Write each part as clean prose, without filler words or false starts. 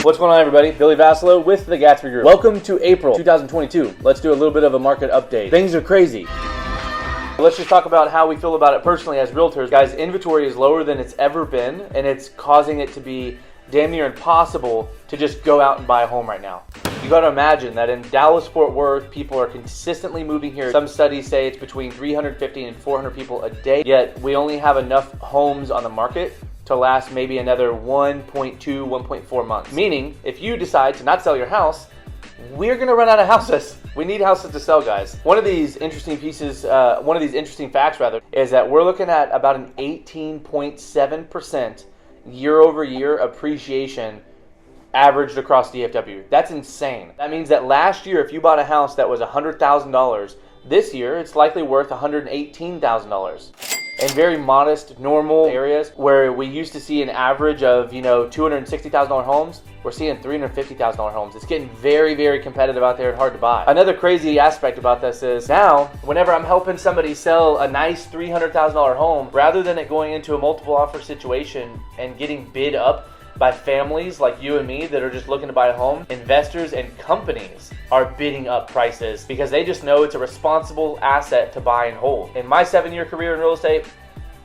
What's going on, everybody? Billy Vassalo with the Gatsby Group. Welcome to April 2022. Let's do a little bit of a market update. Things are crazy. Let's just talk about how we feel about it personally as realtors. Guys, inventory is lower than it's ever been, and it's causing it to be damn near impossible to just go out and buy a home right now. You got to imagine that in Dallas-Fort Worth, people are consistently moving here. Some studies say it's between 350 and 400 people a day, yet we only have enough homes on the market to last maybe another 1.2, 1.4 months. Meaning, if you decide to not sell your house, we're gonna run out of houses. We need houses to sell, guys. One of these interesting facts is that we're looking at about an 18.7% year-over-year appreciation averaged across DFW. That's insane. That means that last year, if you bought a house that was $100,000, this year it's likely worth $118,000. In very modest, normal areas where we used to see an average of, $260,000 homes, we're seeing $350,000 homes. It's getting very, very competitive out there and hard to buy. Another crazy aspect about this is now, whenever I'm helping somebody sell a nice $300,000 home, rather than it going into a multiple offer situation and getting bid up by families like you and me that are just looking to buy a home, investors and companies are bidding up prices because they just know it's a responsible asset to buy and hold. In my 7-year career in real estate,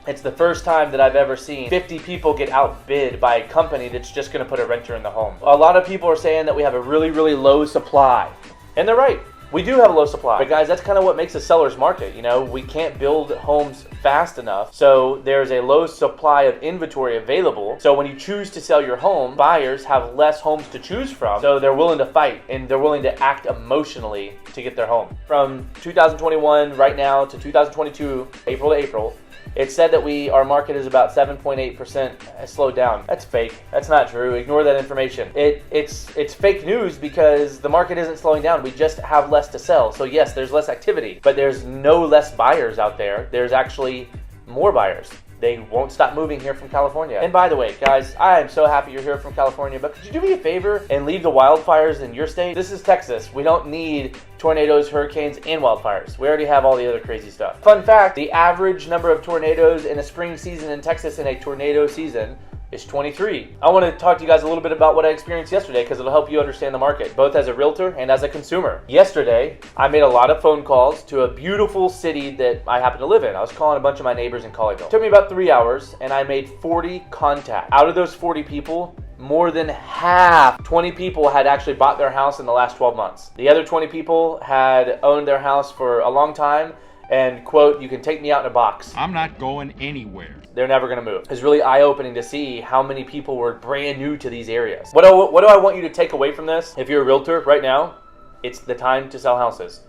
it's the first time that I've ever seen 50 people get outbid by a company that's just going to put a renter in the home. A lot of people are saying that we have a really, really low supply, and they're right. We do have a low supply, but guys, that's kind of what makes a seller's market. We can't build homes fast enough, so there's a low supply of inventory available. So when you choose to sell your home, buyers have less homes to choose from, so they're willing to fight and they're willing to act emotionally to get their home. From 2021 right now to 2022, April to April, it said that our market is about 7.8% slowed down. That's fake. That's not true. Ignore that information. It's fake news because the market isn't slowing down. We just have less to sell. So yes, there's less activity, but there's no less buyers out there. There's actually more buyers. They won't stop moving here from California. And by the way, guys, I am so happy you're here from California, but could you do me a favor and leave the wildfires in your state? This is Texas. We don't need tornadoes, hurricanes, and wildfires. We already have all the other crazy stuff. Fun fact, the average number of tornadoes in a spring season in Texas in a tornado season is 23. I want to talk to you guys a little bit about what I experienced yesterday because it'll help you understand the market, both as a realtor and as a consumer. Yesterday, I made a lot of phone calls to a beautiful city that I happen to live in. I was calling a bunch of my neighbors in Colleyville. It took me about 3 hours, and I made 40 contacts. Out of those 40 people, more than half, 20 people had actually bought their house in the last 12 months. The other 20 people had owned their house for a long time, and quote, "You can take me out in a box. I'm not going anywhere." They're never going to move. It's really eye-opening to see how many people were brand new to these areas. What do I want you to take away from this? If you're a realtor right now, it's the time to sell houses.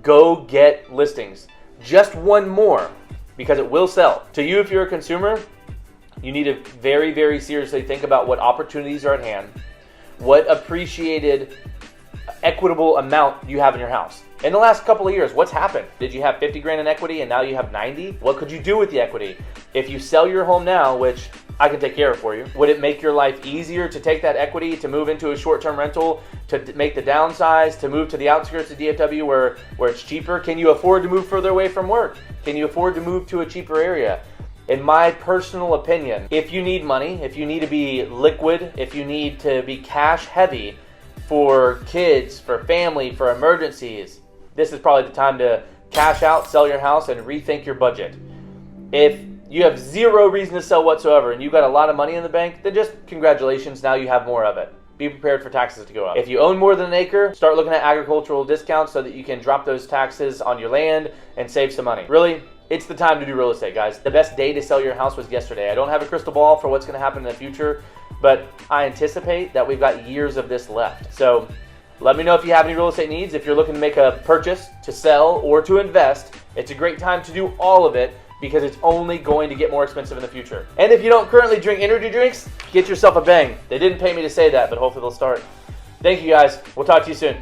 Go get listings. Just one more, because it will sell. To you, if you're a consumer, you need to very, very seriously think about what opportunities are at hand, what appreciated equitable amount you have in your house. In the last couple of years, what's happened? Did you have 50 grand in equity and now you have 90? What could you do with the equity? If you sell your home now, which I can take care of for you, would it make your life easier to take that equity, to move into a short-term rental, to make the downsize, to move to the outskirts of DFW where it's cheaper? Can you afford to move further away from work? Can you afford to move to a cheaper area? In my personal opinion, if you need money, if you need to be liquid, if you need to be cash heavy for kids, for family, for emergencies, this is probably the time to cash out, sell your house, and rethink your budget. If you have zero reason to sell whatsoever and you got a lot of money in the bank, then just congratulations, now you have more of it. Be prepared for taxes to go up. If you own more than an acre, start looking at agricultural discounts so that you can drop those taxes on your land and save some money. Really, it's the time to do real estate, guys. The best day to sell your house was yesterday. I don't have a crystal ball for what's going to happen in the future, but I anticipate that we've got years of this left. So let me know if you have any real estate needs. If you're looking to make a purchase, to sell, or to invest, it's a great time to do all of it because it's only going to get more expensive in the future. And if you don't currently drink energy drinks, get yourself a Bang. They didn't pay me to say that, but hopefully they'll start. Thank you, guys. We'll talk to you soon.